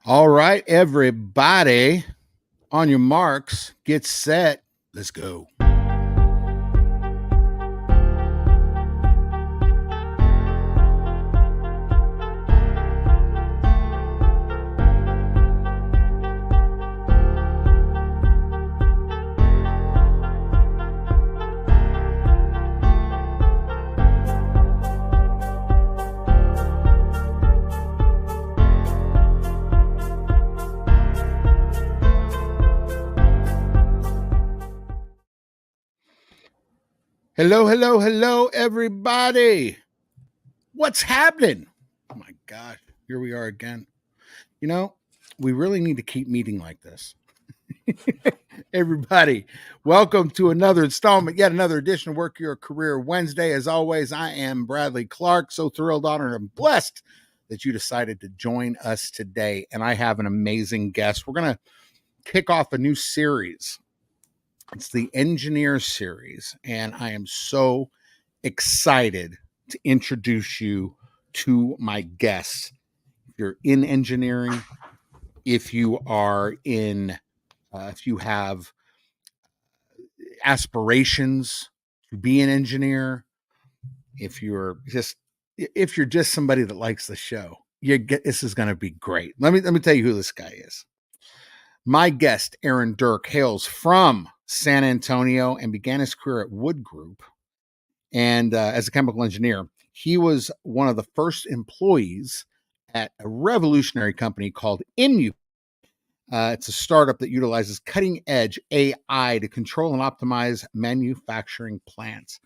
All right, everybody, on your marks, get set, let's go. Hello, everybody. What's happening? Oh my gosh, here we are again. You know, we really need to keep meeting like this. Everybody, welcome to another installment, yet another edition of Work Your Career Wednesday. As always, I am Bradley Clark. So thrilled, honored, and blessed that you decided to join us today. And I have an amazing guest. We're going to kick off a new series. It's the Engineer Series, and I am so excited to introduce you to my guests. If you're in engineering, if you are in, if you have aspirations to be an engineer, if you're just somebody that likes the show, this is going to be great. Let me tell you who this guy is. My guest, Aaron Durke, hails from San Antonio and began his career at Woodgroup. And as a chemical engineer, he was one of the first employees at a revolutionary company called Imubit. It's a startup that utilizes cutting-edge AI to control and optimize manufacturing plants.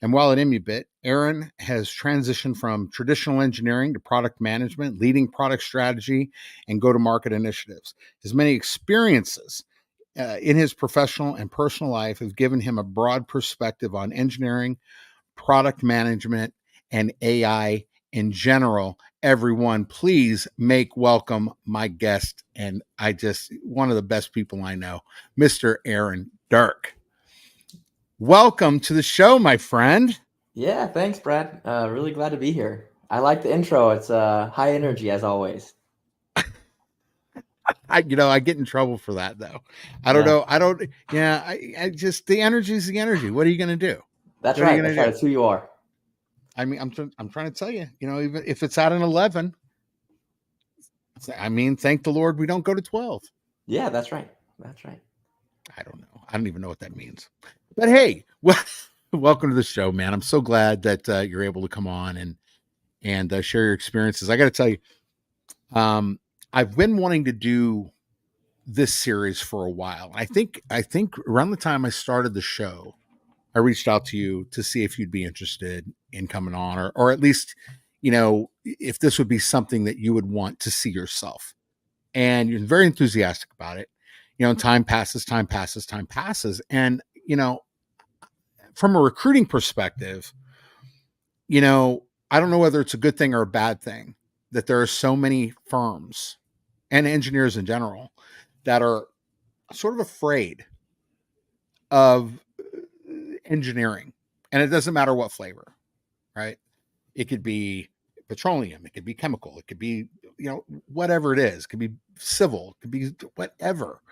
And while at Imubit, Aaron has transitioned from traditional engineering to product management, leading product strategy, and go-to-market initiatives. His many experiences in his professional and personal life have given him a broad perspective on engineering, product management, and AI in general. Everyone, please make welcome my guest, and one of the best people I know, Mr. Aaron Durke. Welcome to the show, my friend. Yeah, thanks, Brad. Really glad to be here. I like the intro. It's high energy as always. I get in trouble for that though. I don't know. I just, the energy is the energy. What are you going to do? That's right. That's right. It's who you are. I mean, I'm trying to tell you, even if it's at an 11, I mean, thank the Lord we don't go to 12. Yeah, that's right. That's right. I don't know. I don't even know what that means. But hey, welcome to the show, man. I'm so glad that you're able to come on and share your experiences. I got to tell you, I've been wanting to do this series for a while. I think around the time I started the show, I reached out to you to see if you'd be interested in coming on, or at least, if this would be something that you would want to see yourself. And you're very enthusiastic about it. Time passes. And, from a recruiting perspective, I don't know whether it's a good thing or a bad thing that there are so many firms and engineers in general that are sort of afraid of engineering. And it doesn't matter what flavor, right? It could be petroleum, it could be chemical, it could be, whatever it is. It could be civil, it could be whatever.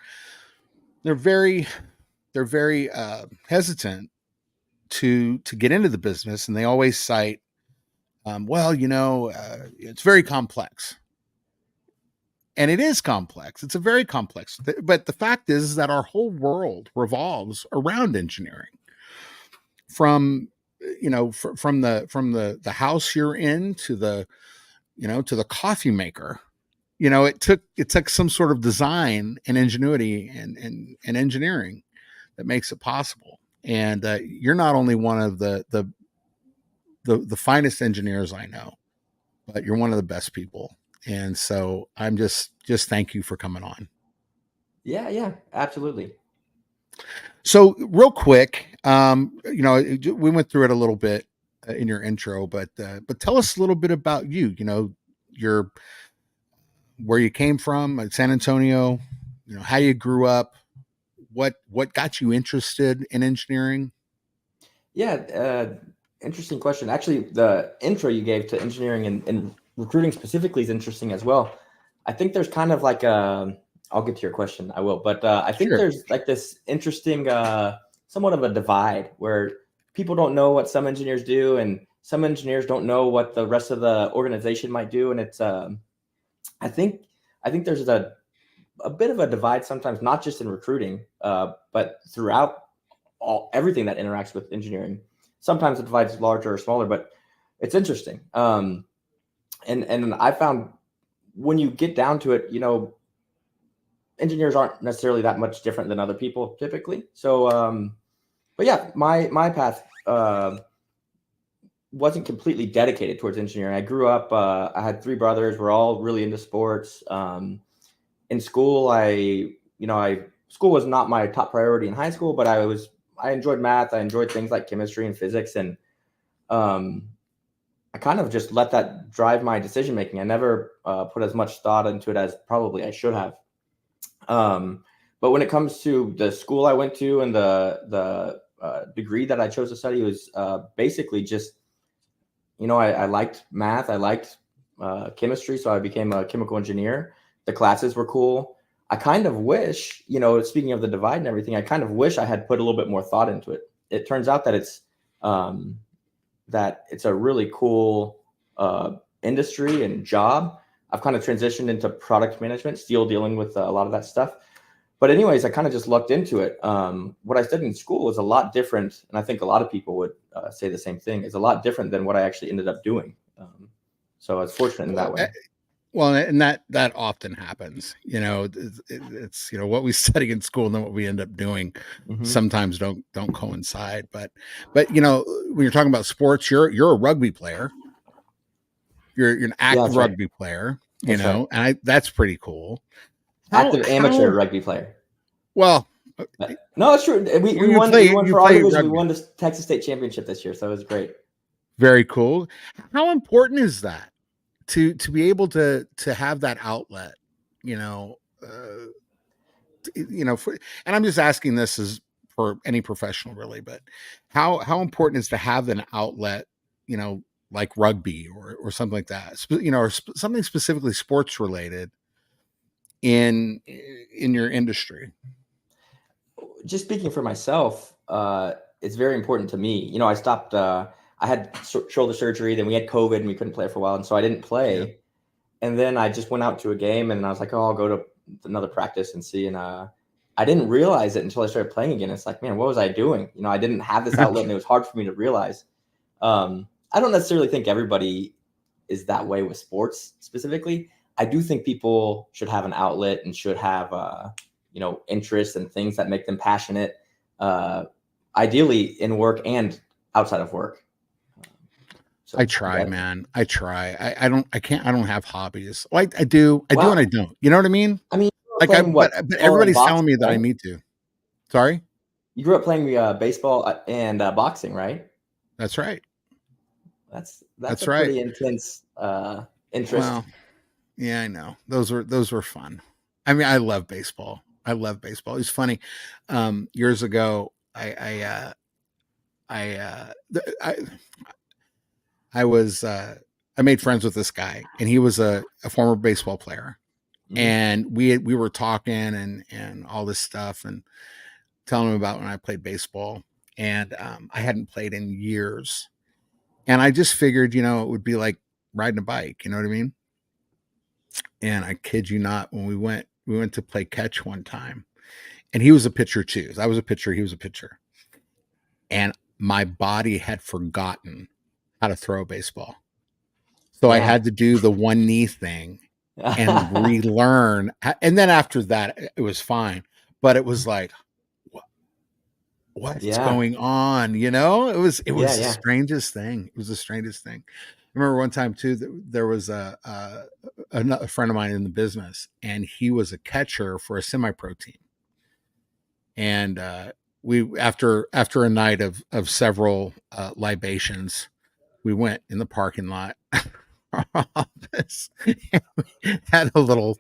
They're very hesitant to get into the business, and they always cite, it's very complex. And it is complex. It's a very complex. But the fact is that our whole world revolves around engineering. From the house you're in to the to the coffee maker. It took some sort of design and ingenuity and engineering that makes it possible. And you're not only one of the finest engineers I know, but you're one of the best people. And so I'm just thank you for coming on. Yeah, absolutely. So real quick, we went through it a little bit in your intro, but tell us a little bit about you. Where you came from at San Antonio, how you grew up, what got you interested in engineering. Yeah, interesting question. Actually, the intro you gave to engineering and recruiting specifically is interesting as well. I think there's kind of like I'll get to your question. I will, but I think Sure. there's like this interesting, somewhat of a divide where people don't know what some engineers do, and some engineers don't know what the rest of the organization might do, and it's I think there's a bit of a divide sometimes, not just in recruiting, but throughout everything that interacts with engineering. Sometimes the divide is larger or smaller, but it's interesting. And I found when you get down to it, engineers aren't necessarily that much different than other people typically. So, but yeah, my path wasn't completely dedicated towards engineering. I grew up. I had 3 brothers. We're all really into sports. In school, school was not my top priority in high school, but I enjoyed math. I enjoyed things like chemistry and physics, and I kind of just let that drive my decision making. I never put as much thought into it as probably I should have. But when it comes to the school I went to and the degree that I chose to study, was basically just, I liked math. I liked chemistry, so I became a chemical engineer. The classes were cool. I kind of wish, speaking of the divide and everything, I kind of wish I had put a little bit more thought into it. It turns out that it's a really cool industry and job. I've kind of transitioned into product management, still dealing with a lot of that stuff. But anyways, I kind of just looked into it. What I studied in school was a lot different, and I think a lot of people would say the same thing. It's a lot different than what I actually ended up doing. So I was fortunate in that way. Well, and that often happens. It's what we study in school and then what we end up doing sometimes don't coincide. But when you're talking about sports, you're a rugby player. You're an active rugby player. And that's pretty cool. Active amateur rugby player. Well, no, it's true. We won for our division. We won the Texas State Championship this year, so it was great. Very cool. How important is that to be able to have that outlet? And I'm just asking this as for any professional, really, but how important is to have an outlet, like rugby or something like that, or something specifically sports related in your industry? Just speaking for myself, it's very important to me. I stopped. I had shoulder surgery, then we had COVID and we couldn't play for a while, and so I didn't play. Yeah. And then I just went out to a game, and I was like, "Oh, I'll go to another practice and see." And I didn't realize it until I started playing again. It's like, man, what was I doing? I didn't have this outlet, and it was hard for me to realize. I don't necessarily think everybody is that way with sports specifically. I do think people should have an outlet and should have, interests and things that make them passionate, ideally in work and outside of work. So, I try, man. I try. I don't have hobbies. Well, I do. I do and I don't. You know what I mean? I mean, like but everybody's telling me that I need to. Sorry? You grew up playing baseball and boxing, right? That's right. That's a right. Pretty intense interest. Well, yeah, I know. Those were fun. I mean, I love baseball. It's funny. Years ago, I made friends with this guy, and he was a former baseball player. Mm-hmm. And we were talking and all this stuff, and telling him about when I played baseball, and I hadn't played in years. And I just figured, it would be like riding a bike. You know what I mean? And I kid you not, when we went to play catch one time, and he was a pitcher too. I was a pitcher. He was a pitcher. And my body had forgotten how to throw a baseball. So I had to do the one knee thing and relearn. And then after that, it was fine. But it was like, what's going on? It was the strangest thing. It was the strangest thing. I remember one time too, that there was a friend of mine in the business, and he was a catcher for a semi-pro team. And we, after a night of several libations, we went in the parking lot our office, and we had a little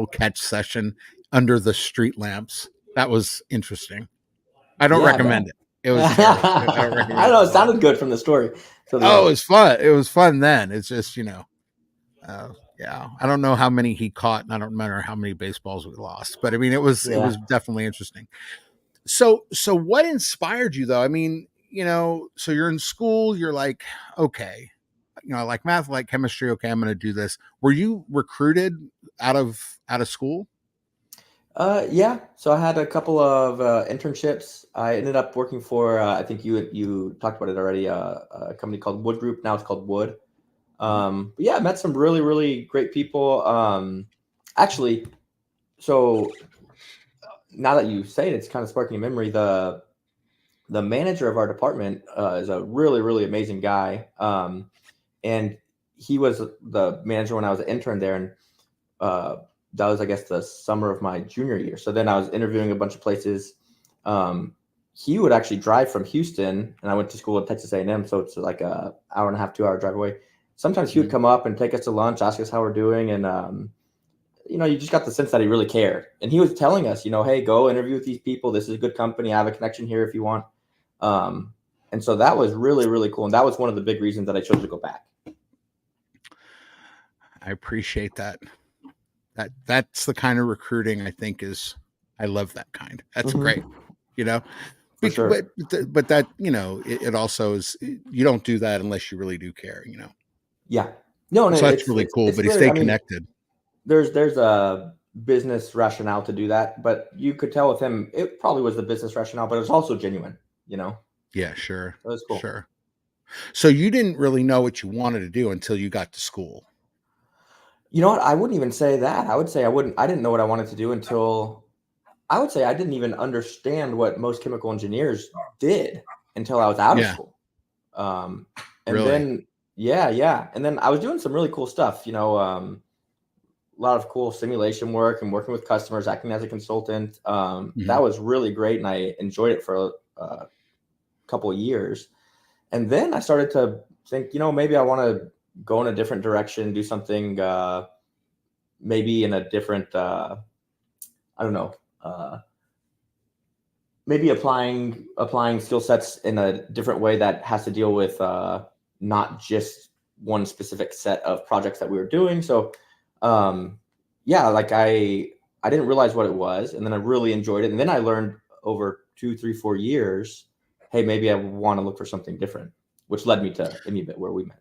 catch session under the street lamps. That was interesting. I don't recommend it. It was terrible. I don't know. It sounded good from the story. So it was fun. It was fun then. It's just, Yeah, I don't know how many he caught, and I don't remember how many baseballs we lost, but I mean, it Yeah. was definitely interesting. So what inspired you though? I mean, so you're in school, you're like, okay, I like math, I like chemistry. Okay, I'm going to do this. Were you recruited out of school? Yeah. So I had a couple of internships. I ended up working for I think you talked about it already. A company called Woodgroup. Now it's called Wood. Mhm. But yeah, I met some really really great people. Actually, so now that you say it, it's kind of sparking a memory. The manager of our department is a really really amazing guy. And he was the manager when I was an intern there, and uh, that was, I guess, the summer of my junior year. So then I was interviewing a bunch of places. Um, he would actually drive from Houston, and I went to school at Texas A&M, so it's like a hour and a half, 2 hour drive away. Sometimes he would Mhm. come up and take us to lunch, ask us how we're doing, and you just got the sense that he really cared. And he was telling us, hey, go interview with these people. This is a good company. I have a connection here if you want. Um, and so that was really, really cool. And that was one of the big reasons that I chose to go back. I appreciate that. That's the kind of recruiting I think is. I love that kind. That's great. Mm-hmm. You know, For sure. but that it also is. You don't do that unless you really do care. Yeah. No, So that's it's really it's cool. it's But he clear. I stayed mean, connected. there's a business rationale to do that, but you could tell with him it probably was the business rationale, but it was also genuine, Yeah, sure, it was cool. sure. So you didn't really know what you wanted to do until you got to school. You know what? I wouldn't even say that. I would say I didn't know what I wanted to do until I would say I didn't even understand what most chemical engineers did until I was out of Yeah, school. Um, and really. then yeah. And then I was doing some really cool stuff, a lot of cool simulation work and working with customers, acting as a consultant. Mhm. That was really great, and I enjoyed it for a couple of years. And then I started to think, maybe I want to go in a different direction, do something maybe in a different, I don't know, maybe applying skill sets in a different way that has to deal with not just one specific set of projects that we were doing. So yeah, like I didn't realize what it was, and then I really enjoyed it, and then I learned over 2 3 4 years, hey, maybe I want to look for something different, which led me to Imubit, where we met.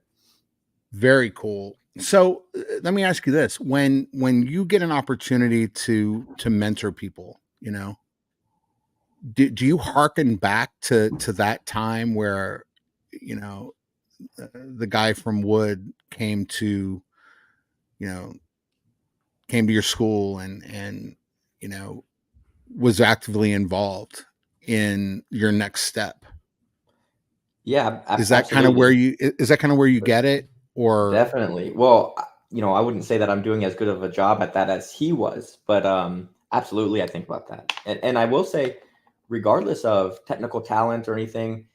Very cool. So let me ask you this: when you get an opportunity to mentor people, do you hearken back to that time where you know the guy from Wood you know came to your school and you know was actively involved in your next step? Yeah, Is that kind of where absolutely. you is that kind of where you get it? Or Definitely. Well, I wouldn't say that I'm doing as good of a job at that as he was, but absolutely, I think about that. And I will say, regardless of technical talent or anything,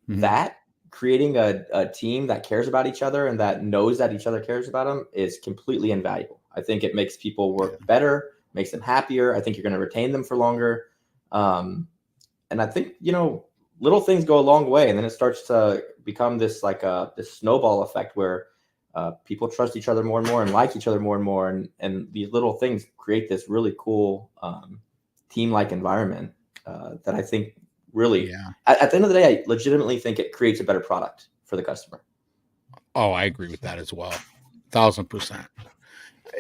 Mhm. that creating a team that cares about each other and that knows that each other cares about them is completely invaluable. I think it makes people Yeah. work better, makes them happier. I think you're going to retain them for longer. Um, and I think little things go a long way, and then it starts to become this like this snowball effect where people trust each other more and more and like each other more and more, and these little things create this really cool team like environment that I think really Yeah. at the end of the day, I legitimately think it creates a better product for the customer. Oh, I agree with that as well. 1,000%.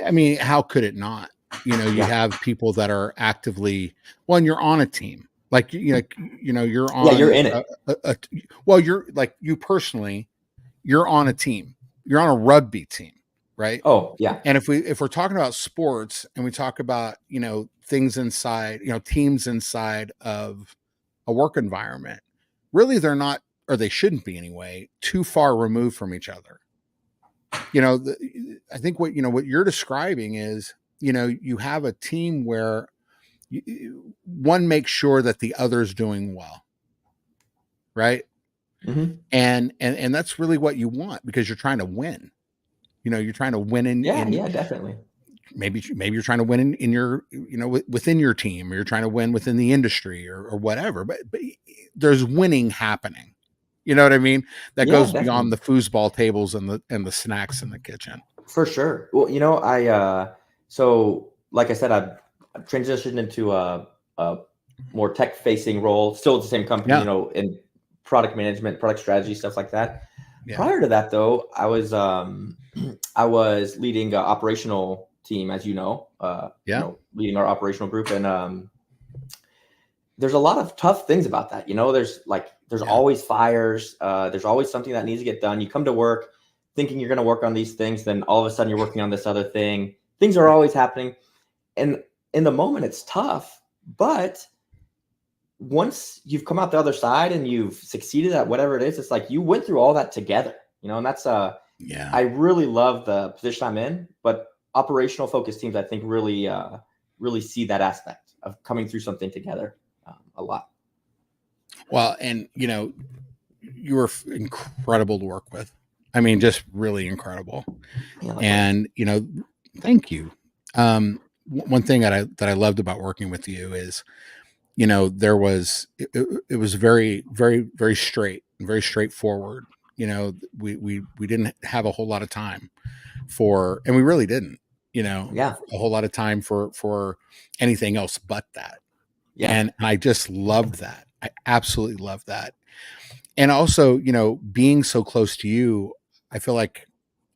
I mean, how could it not? You Yeah, have people that are actively, well, and you're on a team. Like you're yeah, you're on in it. well, you're like you personally, you're on a team. You're on a rugby team, right? Oh yeah. And if we're talking about sports and we talk about, things inside, teams inside of a work environment, really they're not, or they shouldn't be anyway, too far removed from each other. I think what you're describing is, you have a team where one makes sure that the other's doing well, right? Hmm. And that's really what you want because you're trying to win. You're trying to win Yeah, in yeah, definitely. maybe you're trying to win in your within your team, or you're trying to win within the industry, or whatever. But there's winning happening. You know what I mean? That Yeah, goes beyond definitely. the foosball tables and the snacks in the kitchen. For sure. Well, so like I said, I've transitioned into a more tech facing role, still at the same company, Yeah. In product management, product strategy, stuff like that. Yeah. Prior to that, though, I was I was leading an operational team, as Yeah. leading our operational group, and there's a lot of tough things about that. There's Yeah. always fires. There's always something that needs to get done. You come to work thinking you're going to work on these things, then all of a sudden you're working on this other thing. Things are always happening, and in the moment it's tough. But once you've come out the other side and you've succeeded at whatever it is, it's like you went through all that together. And that's Yeah. I really love the position I'm in, but operational focused teams, I think, really see that aspect of coming through something together a lot. Well, and you were incredible to work with. I mean, just really incredible. Yeah, And thank you. One thing that I loved about working with you is, there was it was very, very, very straight and very straightforward. We didn't have a whole lot of time and we really didn't, yeah, a whole lot of time for anything else but that. yeah, And I just loved that. I absolutely loved that. And also, being so close to you, I feel like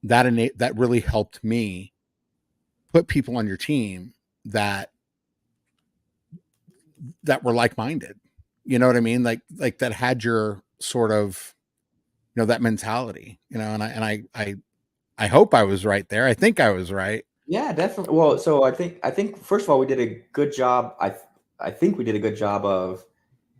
that really helped me put people on your team that were like-minded. You know what I mean? Like that had your sort of, that mentality, and I hope I was right there. I think I was right. yeah, definitely. Well, so I think first of all, we did a good job. I think we did a good job of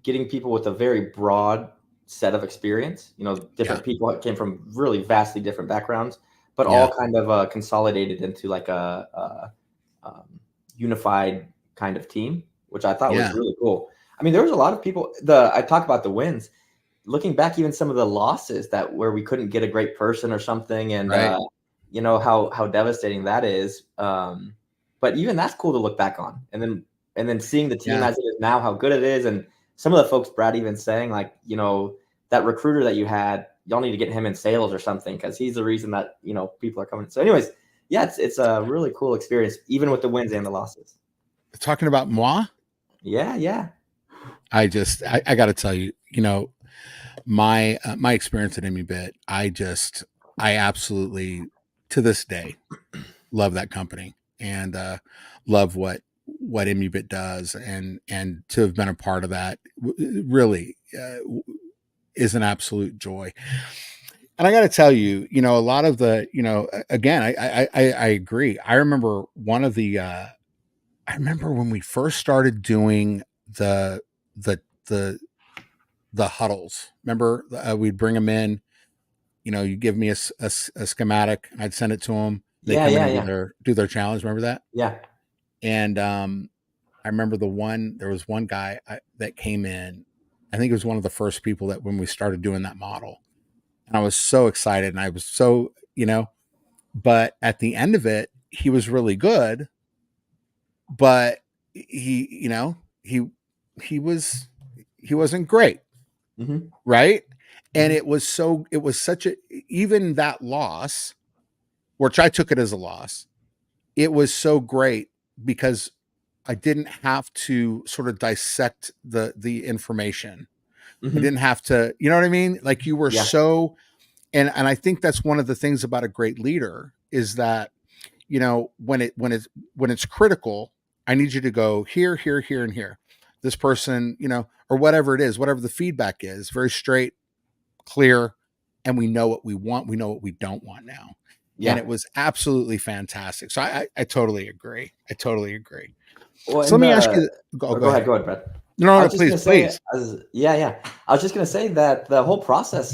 getting people with a very broad set of experience. Yeah. Different people that came from really vastly different backgrounds, but Yeah. all kind of consolidated into like unified kind of team, which I thought was Yeah. really cool. I mean, there was a lot of people. I talk about the wins. Looking back, even some of the losses where we couldn't get a great person or something, and Right. how devastating that is. But even that's cool to look back on, and then seeing the team Yeah. as it is now, how good it is, and some of the folks, Brad, even saying like, that recruiter that you had, y'all need to get him in sales or something because he's the reason that people are coming. So, anyways, yeah, it's a really cool experience, even with the wins and the losses. Talking about moi, Yeah, yeah, I got to tell you, my experience at Imubit, I absolutely, to this day, love that company and love what Imubit does, and to have been a part of that really is an absolute joy. And I got to tell you, a lot of the, again, I agree. I remember I remember when we first started doing the the the huddles. Remember, we'd bring them in. You give me a schematic, I'd send it to them. They yeah, come in yeah, and yeah, do their challenge. Remember that? yeah. And I remember there was one guy that came in. I think it was one of the first people that when we started doing that model, and I was so excited, and I was so but at the end of it, he was really good, but he he was he wasn't great, Mm-hmm. right? And Mm-hmm. it was such a, even that loss, which I took it as a loss, it was so great because I didn't have to sort of dissect the information. I Mm-hmm. didn't have to, you know what I mean? Like you were Yeah. so, and I think that's one of the things about a great leader is that, when it's critical, I need you to go here, here, here, and here. This person, or whatever it is, whatever the feedback is, very straight, clear, and we know what we want. We know what we don't want now. And Yeah. it was absolutely fantastic. So I totally agree. I totally agree. Well, So let me ask you. Go go ahead, ahead. Brad. No, I no, was just please, gonna say, please. yeah, yeah. I was just gonna say that the whole process,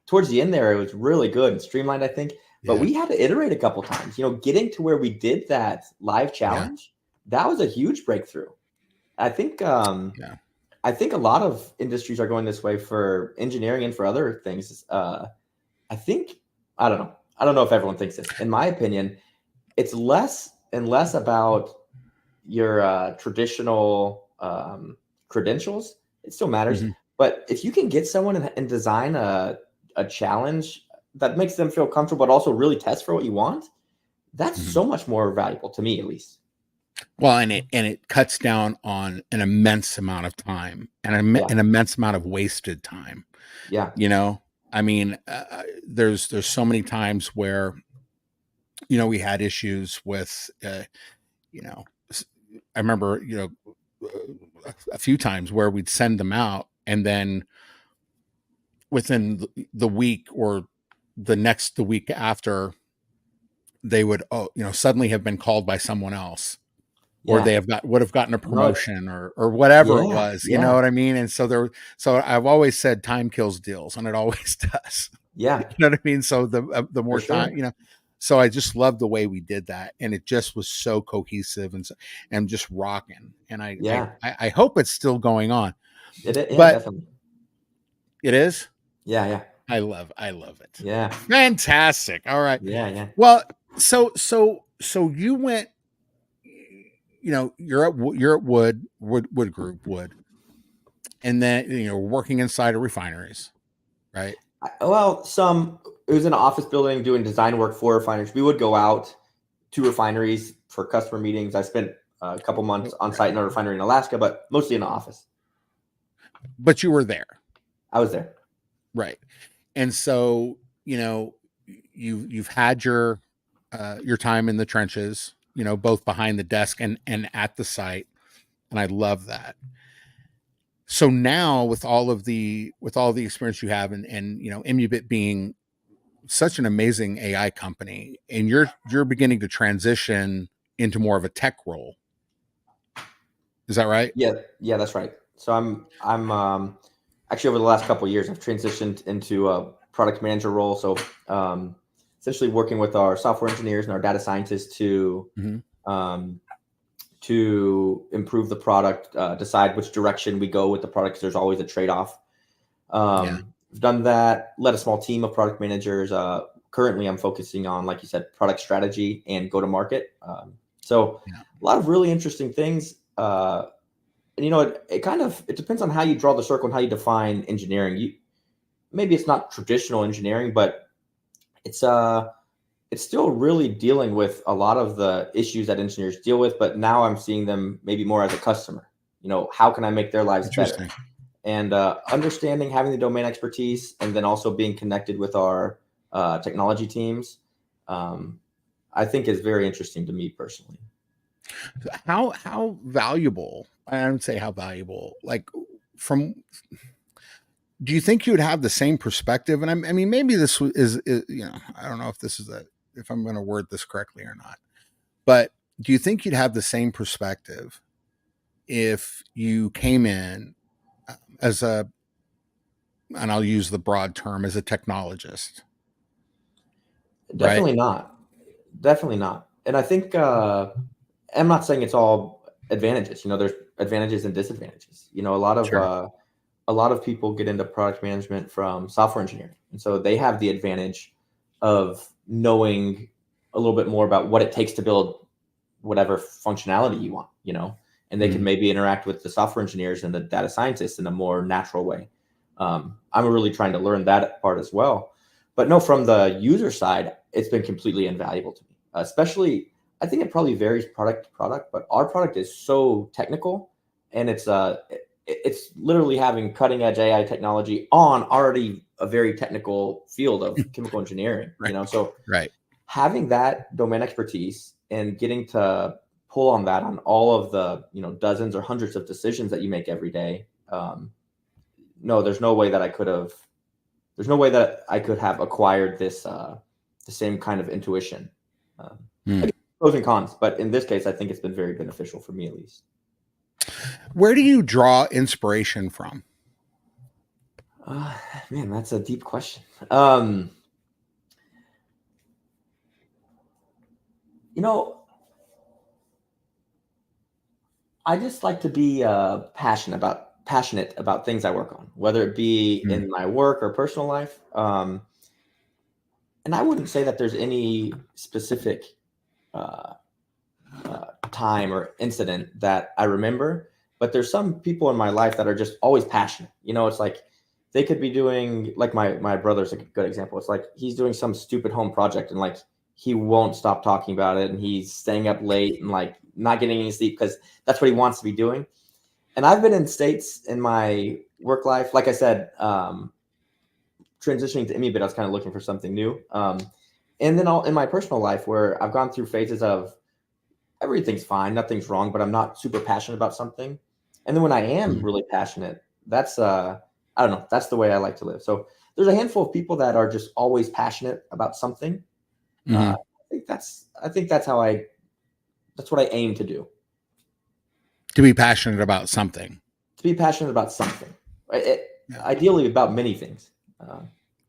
towards the end there, it was really good and streamlined, I think. But Yeah, we had to iterate a couple times. Getting to where we did that live yeah, challenge, that was a huge breakthrough. I think, yeah, I think a lot of industries are going this way for engineering and for other things. I think, I don't know. I don't know if everyone thinks this. In my opinion, it's less and less about your traditional credentials. It still matters, hmm, but if you can get someone and design a challenge that makes them feel comfortable, but also really test for what you want, That's Mhm. so much more valuable to me, at least. Well, and it cuts down on an immense amount of time and Yeah. an immense amount of wasted time. Yeah. You know, I mean, there's so many times where we had issues with you know, I remember a few times where we'd send them out, and then within the week or the week after, they would suddenly have been called by someone else, or Yeah. would have gotten a No, it's promotion or whatever it yeah. was, you know Yeah. what I mean? And so I've always said time kills deals, and it always does. You Yeah. know what I mean? So the For more time, sure. so I just love the way we did that, and it just was so cohesive and just rocking. And Yeah. I hope it's still going on, Yeah, but definitely. it is. Yeah. Yeah. I love it. Yeah. Fantastic. All right. Yeah. Yeah. Well, so you went. You're at Wood, and then working inside of refineries, right? Well, it was in an office building doing design work for refineries. We would go out to refineries for customer meetings. I spent a couple months on site in a refinery in Alaska, but mostly in the office. But you were there, I was there. right? And so you've had your time in the trenches, both behind the desk and at the site, and I love that. So now with all the experience you have, and Imubit being such an amazing AI company, and you're beginning to transition into more of a tech role. Is that right? Yeah, yeah, that's right. So I'm actually over the last couple of years I've transitioned into a product manager role. So essentially working with our software engineers and our data scientists Mhm. um, to improve the product, decide which direction we go with the product, because there's always a trade-off. Yeah. I've done that, led a small team of product managers. Currently, I'm focusing on, like you said, product strategy and go-to-market. So Yeah. a lot of really interesting things. And it depends on how you draw the circle and how you define engineering. Maybe it's not traditional engineering, but it's still really dealing with a lot of the issues that engineers deal with, but now I'm seeing them maybe more as a customer. How can I make their lives better? Interesting. And understanding, having the domain expertise, and then also being connected with our technology teams, I think is very interesting to me personally. How valuable? I would say how valuable. Like, from do you think you would have the same perspective? And I mean, maybe this is I don't know if I'm going to word this correctly or not. But do you think you'd have the same perspective if you came in as and I'll use the broad term, as a technologist, right? Definitely not. Definitely not. And I think I'm not saying it's all advantages. There's advantages and disadvantages. Sure. A lot of people get into product management from software engineering, and so they have the advantage of knowing a little bit more about what it takes to build whatever functionality you want. And they can Mhm. maybe interact with the software engineers and the data scientists in a more natural way. I'm really trying to learn that part as well. But no, from the user side, it's been completely invaluable to me. Especially, I think it probably varies product to product, but our product is so technical, and it's literally having cutting edge AI technology on already a very technical field of chemical engineering. Right. So Right. having that domain expertise and getting to pull on that on all of the dozens or hundreds of decisions that you make every day. No, there's no way that I could have acquired this the same kind of intuition. Um, Mm. again, pros and cons, but in this case, I think it's been very beneficial for me, at least. Where do you draw inspiration from? Uh, Man, that's a deep question. Um, you know, I just like to be passionate about things I work on, whether it be Mm. in my work or personal life. And I wouldn't say that there's any specific uh, time or incident that I remember, but there's some people in my life that are just always passionate. It's like they could be doing, like my brother's a good example. It's like he's doing some stupid home project, and like he won't stop talking about it, and he's staying up late and like not getting any sleep because that's what he wants to be doing. And I've been in states in my work life, like I said, transitioning to Imubit, I was kind of looking for something new. And then in my personal life where I've gone through phases of everything's fine, nothing's wrong, but I'm not super passionate about something. And then when I am really passionate, that's I don't know, that's the way I like to live. So there's a handful of people that are just always passionate about something. I think that's what I aim to do. To be passionate about something. To be passionate about something, right? Ideally about many things.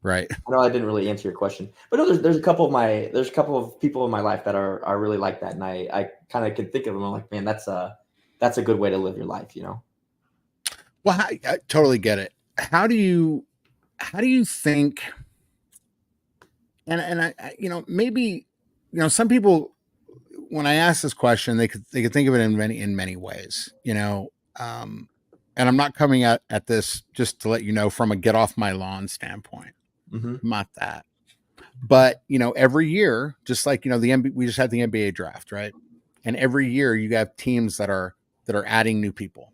Right. I know I didn't really answer your question, but no, there's a couple of people in my life that are really like that, and I kind of can think of them. I'm like, man, that's a good way to live your life, you know. Well, I totally get it. How do you think? And I maybe some people, when I ask this question, they could think of it in many ways, and I'm not coming at this, just to let you know, from a get off my lawn standpoint. Not that, but every year, just like the NBA, we just had the NBA draft, right? And every year you have teams that are adding new people,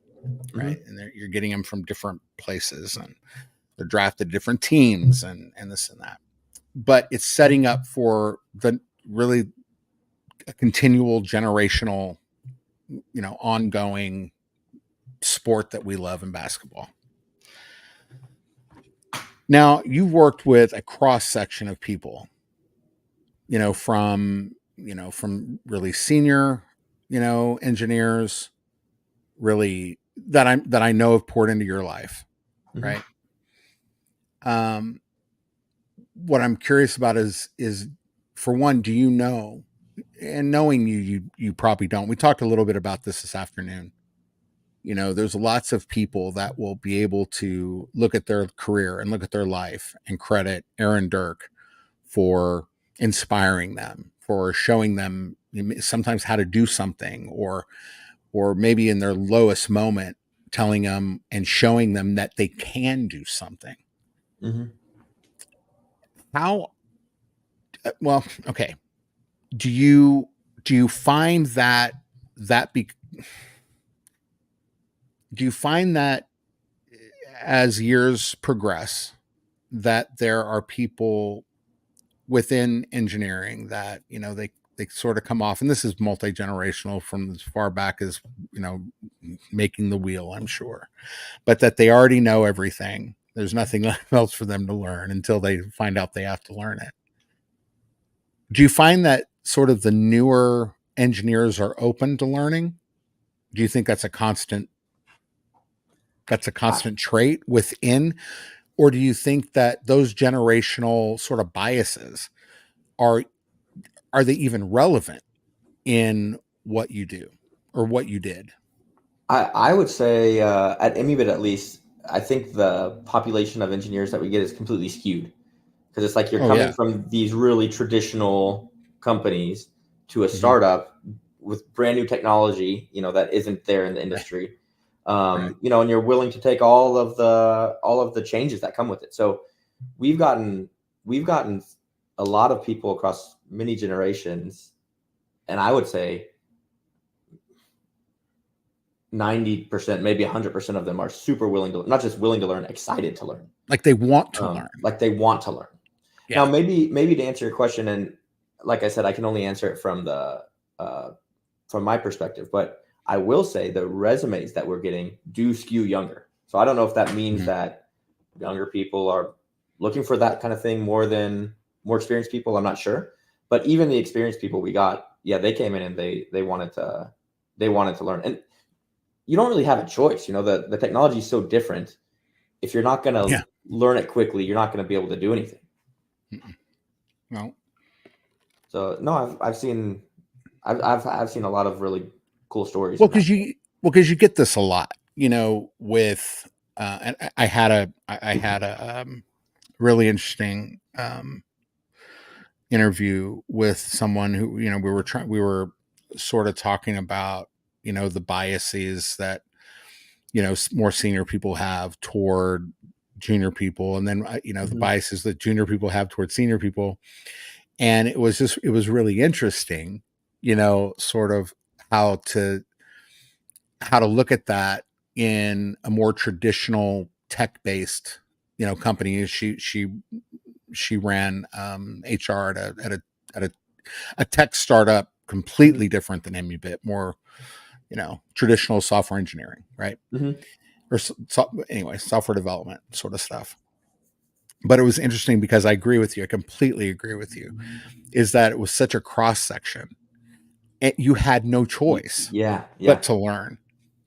right? And you're getting them from different places, and they're drafted different teams, and this and that. But it's setting up for the really a continual generational, ongoing sport that we love in basketball. Now, you've worked with a cross section of people, from really senior, engineers, really that I know have poured into your life, right? What I'm curious about is for one, do you know, and knowing you probably don't. We talked a little bit about this afternoon. There's lots of people that will be able to look at their career and look at their life and credit Aaron Durke for inspiring them, for showing them sometimes how to do something, or maybe in their lowest moment, telling them and showing them that they can do something. How, well, okay. Do you find that do you find that as years progress, that there are people within engineering that they sort of come off, and this is multi-generational from as far back as making the wheel, I'm sure, but that they already know everything, there's nothing else for them to learn until they find out they have to learn it? Do you find that sort of the newer engineers are open to learning? Do you think that's a constant trait within, or do you think that those generational sort of biases are they even relevant in what you do or what you did? I would say at Imubit, at least, I think the population of engineers that we get is completely skewed, because it's like you're coming from these really traditional companies to a startup with brand new technology, that isn't there in the industry. And you're willing to take all of the changes that come with it. So we've gotten a lot of people across many generations, and I would say 90%, maybe 100% of them are super willing to, not just willing to learn, excited to learn. Like they want to learn. Like they want to learn. Yeah. Now, maybe to answer your question, and like I said, I can only answer it from my perspective, but I will say the resumes that we're getting do skew younger. So I don't know if that means that younger people are looking for that kind of thing more experienced people. I'm not sure, but even the experienced people we got, they came in and they wanted to learn. And you don't really have a choice. The technology is so different. If you're not going to learn it quickly, you're not going to be able to do anything. No. So no, I've seen a lot of really cool stories. Well, because you get this a lot, with and I had a really interesting interview with someone who we were sort of talking about the biases that more senior people have toward junior people, and then the biases that junior people have towards senior people. And it was really interesting, sort of how to look at that in a more traditional tech based, company. She ran HR at a tech startup, completely different than Imubit, more traditional software engineering, right? Mm-hmm. Or anyway, software development sort of stuff. But it was interesting because I agree with you. I completely agree with you. Is that it was such a cross section. You had no choice Yeah, but yeah, to learn.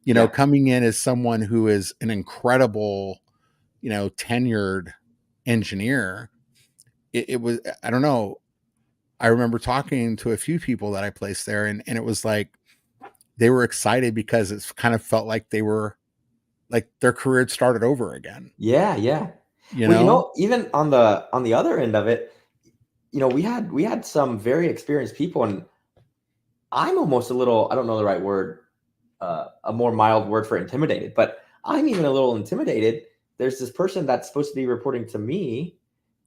yeah, Coming in as someone who is an incredible, tenured engineer, it was, I don't know. I remember talking to a few people that I placed there, and it was like they were excited because it's kind of felt like they were like their career had started over again. yeah, yeah. You Well, know? even on the other end of it, we had some very experienced people, and I'm almost a little, I don't know the right word, a more mild word for intimidated, but I'm even a little intimidated. There's this person that's supposed to be reporting to me,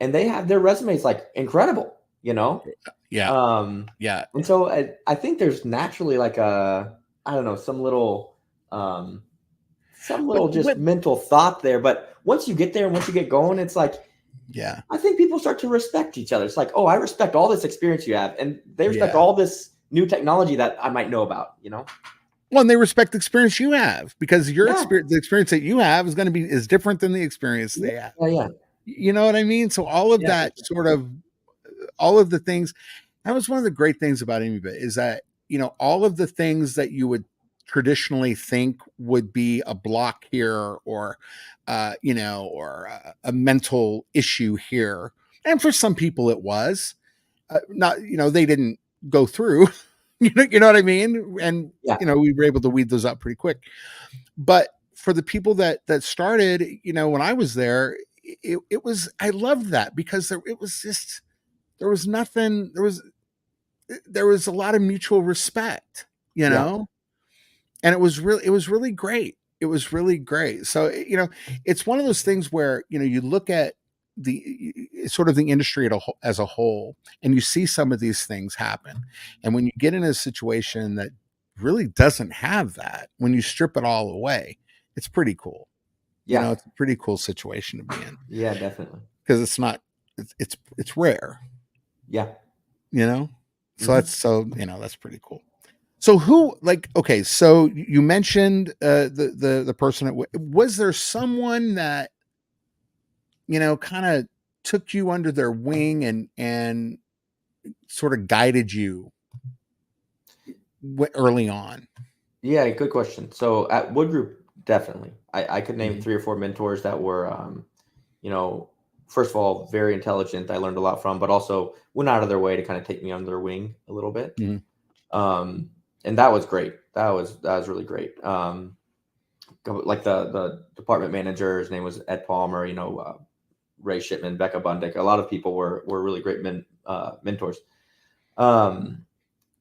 and they have their resumes like incredible, you know? Yeah, Um, yeah. and so I think there's naturally like I don't know, some But little just mental thought there. But once you get there and once you get going, it's like, yeah, I think people start to respect each other. It's like, oh, I respect all this experience you have, and they respect yeah. all this new technology that I might know about. Well, and they respect the experience you have because Yeah, the experience that you have is different than the experience yeah, they have. yeah, You know what I mean? So all of yeah, that sort of all of the things, that was one of the great things about Imubit is that, all of the things that you would traditionally think would be a block here or, or a mental issue here. And for some people it was, not, they didn't go through, you know what I mean? And, yeah, we were able to weed those out pretty quick. But for the people that started, when I was there, it was, I loved that because it was just, there was nothing, there was a lot of mutual respect, you yeah, know? And it was really great. It was really great. So, it's one of those things where, you look at the sort of the industry as a whole, and you see some of these things happen. And when you get in a situation that really doesn't have that, when you strip it all away, it's pretty cool. yeah, It's a pretty cool situation to be in yeah, definitely. because it's not, it's rare, Yeah. you know? So Hmm. that's pretty cool. So who, like, okay, so you mentioned the person was there someone that, kind of took you under their wing and sort of guided you early on? Yeah, good question. So at Woodgroup, definitely, I could name Mhm, 3 or 4 mentors that were, you know, first of all, very intelligent. I learned a lot from, but also went out of their way to kind of take me under their wing a little bit. mhm, And that was great. That was really great. Like the department manager, his name was Ed Palmer. Ray Shipman, Becca Bundick. A lot of people were really great mentors. Um,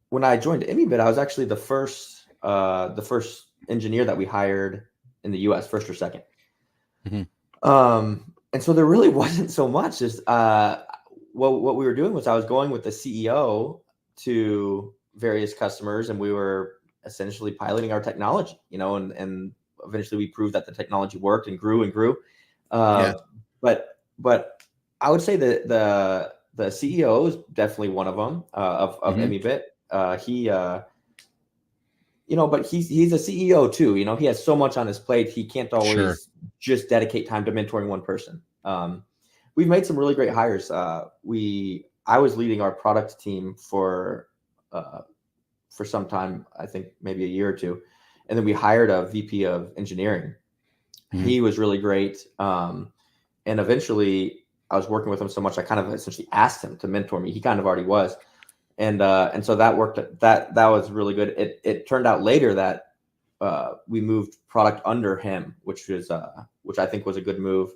when I joined Imubit, I was actually the first engineer that we hired in the U.S., first or second. mhm, And so there really wasn't so much. Just what we were doing was I was going with the CEO to various customers, and we were essentially piloting our technology. And eventually we proved that the technology worked and grew and grew. yeah, Uh, but I would say that the CEO is definitely one of them of mhm, Imubit. He but he's a CEO too. He has so much on his plate. He can't sure, always just dedicate time to mentoring one person. We've made some really great hires. I was leading our product team for some time, I think maybe a year or two, and then we hired a VP of engineering. mhm, He was really great, and eventually I was working with him so much I kind of essentially asked him to mentor me. He kind of already was, and so that worked. That was really good. It turned out later that we moved product under him, which I think was a good move.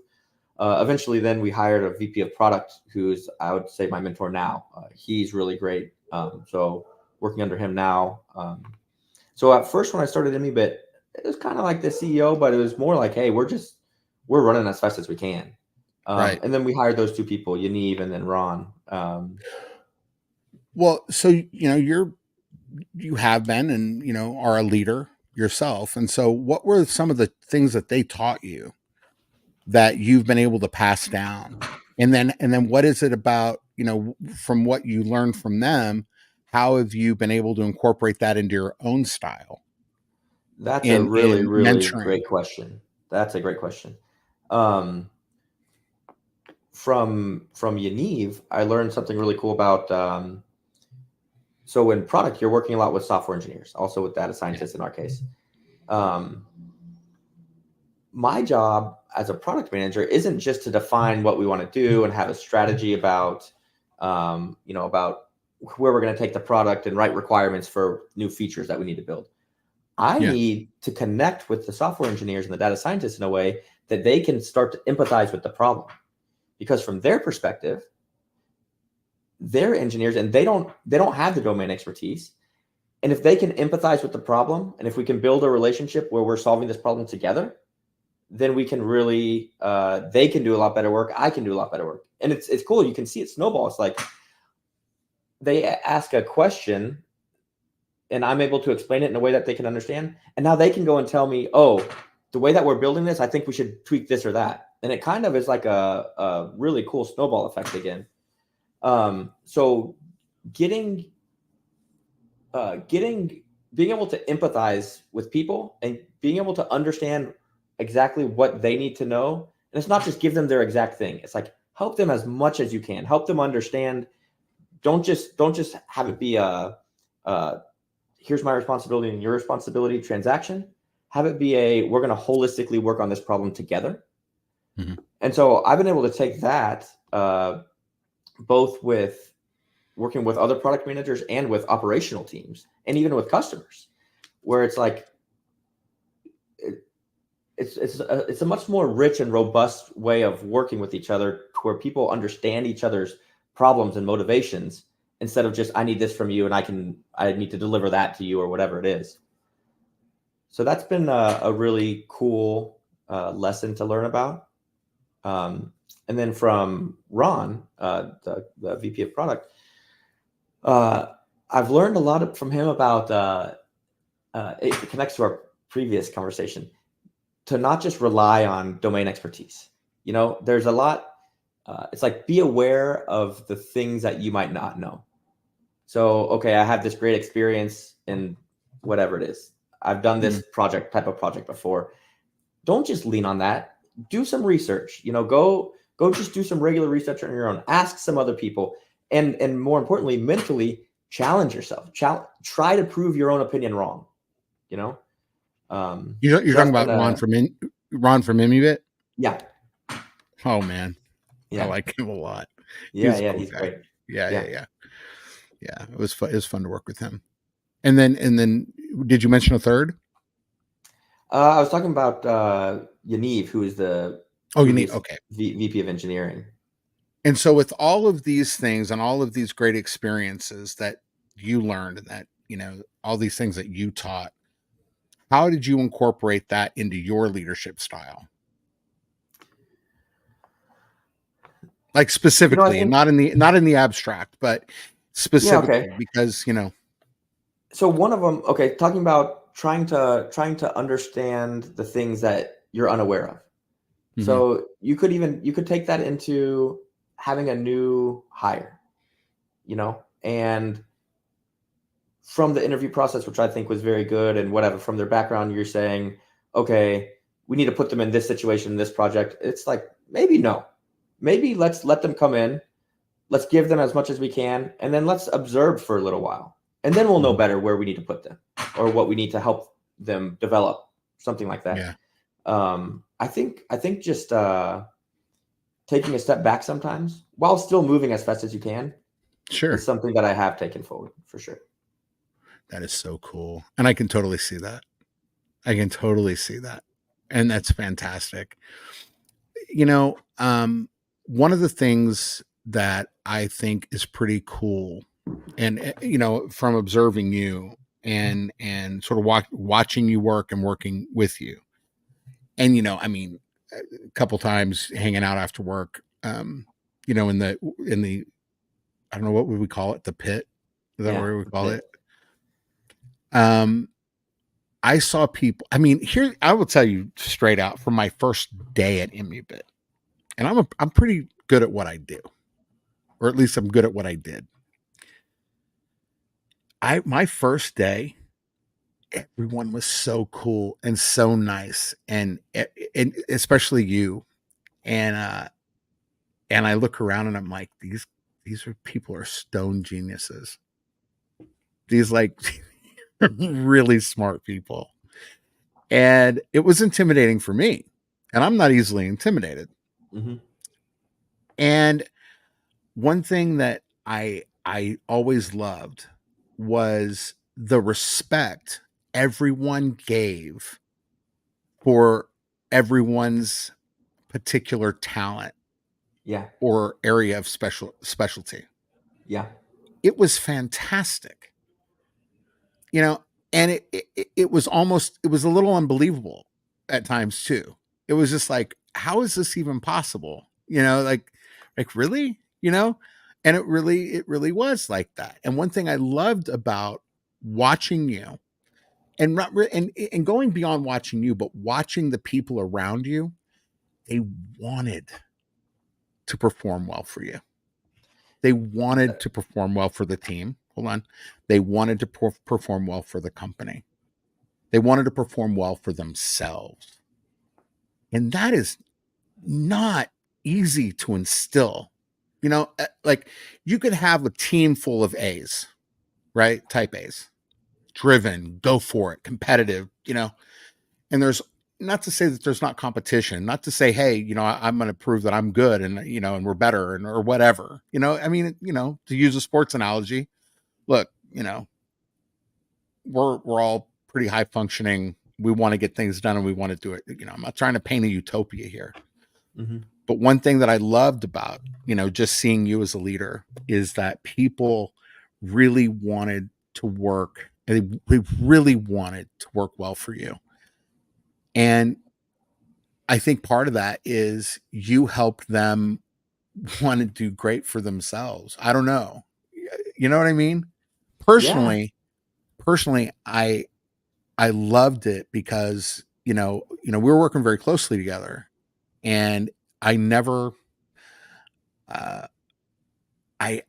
Eventually, then we hired a VP of product, who's, I would say, my mentor now. He's really great. So working under him now. So at first, when I started Imubit, it was kind of like the CEO, but it was more like, hey, we're running as fast as we can. right. And then we hired those 2 people, Yaniv and then Ron. Well, so you have been, and are a leader yourself. And so what were some of the things that they taught you that you've been able to pass down? And then what is it about, from what you learned from them, how have you been able to incorporate that into your own style That's a really, in really mentoring? great question. That's a great question. Um, from Yaniv, I learned something really cool about. So in product, you're working a lot with software engineers, also with data Yeah. scientists in our case. Um, my job as a product manager isn't just to define what we want to do and have a strategy about, about where we're going to take the product and write requirements for new features that we need to build. I Yeah. need to connect with the software engineers and the data scientists in a way that they can start to empathize with the problem, because from their perspective, they're engineers and they don't have the domain expertise. And if they can empathize with the problem, and if we can build a relationship where we're solving this problem together, then we can really they can do a lot better work. I can do a lot better work. And it's cool. You can see it snowball. It's like they ask a question and I'm able to explain it in a way that they can understand. And now they can go and tell me, oh, the way that we're building this, I think we should tweak this or that. And it kind of is like a really cool snowball effect again. So getting being able to empathize with people and being able to understand exactly what they need to know. And it's not just give them their exact thing. It's like help them as much as you can. Help them understand. Don't just have it be a here's my responsibility and your responsibility transaction. Have it be a we're going to holistically work on this problem together. Mhm. And so I've been able to take that both with working with other product managers and with operational teams and even with customers, where it's like it's a much more rich and robust way of working with each other, where people understand each other's problems and motivations instead of just I need this from you and I need to deliver that to you or whatever it is. So that's been a really cool lesson to learn about. And then from Ron, the VP of product, uh, I've learned a lot from him about it connects to our previous conversation, to not just rely on domain expertise. There's a lot. It's like be aware of the things that you might not know. So, okay, I have this great experience in whatever it is. I've done this Mhm. type of project before. Don't just lean on that. Do some research. Go just do some regular research on your own. Ask some other people, and more importantly, mentally challenge yourself. Try to prove your own opinion wrong. You know. You're So talking that's been about Ron from Imubit? yeah, Oh man, I yeah, like him a lot. He yeah, was a yeah. cool He's guy. great. Yeah, yeah, Yeah. yeah, yeah. It was fun. It was fun to work with him. And then, did you mention a third? I was talking about Yaniv, who is the Oh, you need previous okay. VP of engineering. And so, with all of these things and all of these great experiences that you learned, and that all these things that you taught, how did you incorporate that into your leadership style? Like I specifically, and think not in the abstract, but yeah, okay. specifically, because So one of them, okay, talking about trying to understand the things that you're unaware of. mhm, So you could take that into having a new hire, and from the interview process, which I think was very good, and whatever from their background, you're saying, okay, we need to put them in this situation, in this project. It's like maybe no, maybe let's let them come in, let's give them as much as we can, and then let's observe for a little while, and then we'll know mhm, better where we need to put them or what we need to help them develop, something like that. yeah, I think just taking a step back sometimes while still moving as fast as you can is sure. something that I have taken forward for sure. That is so cool, and I can totally see that. I can totally see that, and that's fantastic. You know, one of the things that I think is pretty cool, and from observing you and sort of watching you work and working with you, and I mean, a couple times hanging out after work, in the I don't know, what would we call it, the pit. Is that Yeah. what we call That's it? I saw people. I mean, here I will tell you straight out from my first day at Imubit, and I'm pretty good at what I do, or at least I'm good at what I did. My first day, everyone was so cool and so nice, and especially you. And I look around and I'm like, these are people are stone geniuses. These like really smart people. And it was intimidating for me. And I'm not easily intimidated. mm-hmm. And one thing that I always loved was the respect everyone gave for everyone's particular talent Yeah. or area of specialty. Yeah. It was fantastic, you know, and it was almost, it was a little unbelievable at times too. It was just like, how is this even possible? Like really, and it really was like that. And one thing I loved about watching you, and not and going beyond watching you, but watching the people around you, they wanted to perform well for you. They wanted to perform well for the team. Hold on. They wanted to perform well for the company. They wanted to perform well for themselves. And that is not easy to instill. Like you could have a team full of A's, right? Type A's, driven, go for it, competitive, and there's, not to say that there's not competition, not to say, hey, I'm going to prove that I'm good and we're better or whatever, I mean, to use a sports analogy, look, we're all pretty high functioning. We want to get things done and we want to do it. I'm not trying to paint a utopia here. Mm-hmm. But one thing that I loved about, just seeing you as a leader is that people really wanted to work. They really wanted to work well for you. And I think part of that is you help them want to do great for themselves. I don't know. You know what I mean? Yeah. Personally, I loved it because, we were working very closely together, and I never uh I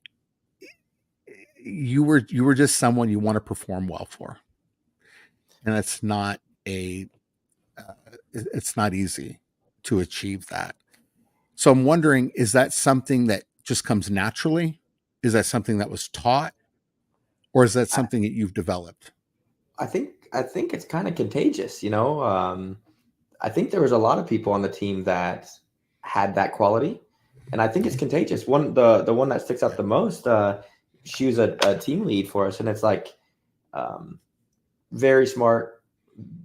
you were just someone you want to perform well for. And uh, it's not easy to achieve that. So I'm wondering, is that something that just comes naturally? Is that something that was taught, or is that I, something that you've developed? I think it's kind of contagious, I think there was a lot of people on the team that had that quality, and I think it's contagious. The one that sticks out the most, she was a team lead for us, and it's like um, very smart,